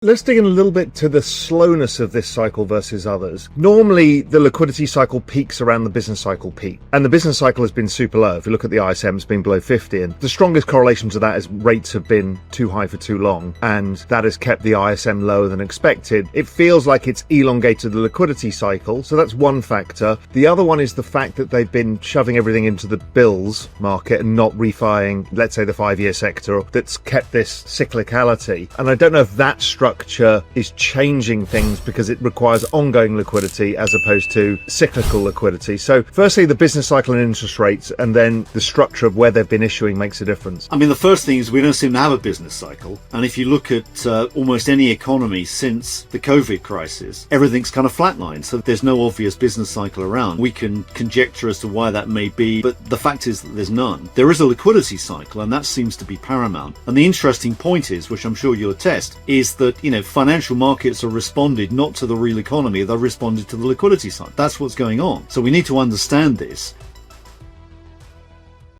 Let's dig in a little bit to the slowness of this cycle versus others. Normally, the liquidity cycle peaks around the business cycle peak, and the business cycle has been super low. If you look at the ISM, it's been below 50, and the strongest correlation to that is rates have been too high for too long, and that has kept the ISM lower than expected. It feels like it's elongated the liquidity cycle, so that's one factor. The other one is the fact that they've been shoving everything into the bills market and not refining, let's say, the 5-year sector. That's kept this cyclicality, and I don't know if that structure is changing things because it requires ongoing liquidity as opposed to cyclical liquidity. So firstly, the business cycle and interest rates, and then the structure of where they've been issuing makes a difference. I mean, the first thing is we don't seem to have a business cycle, and if you look at almost any economy since the COVID crisis, everything's kind of flatlined, so there's no obvious business cycle around. We can conjecture as to why that may be, but the fact is that there's none. There is a liquidity cycle, and that seems to be paramount. And the interesting point is, which I'm sure you'll attest, is that financial markets have responded not to the real economy, they've responded to the liquidity side. That's what's going on. So we need to understand this.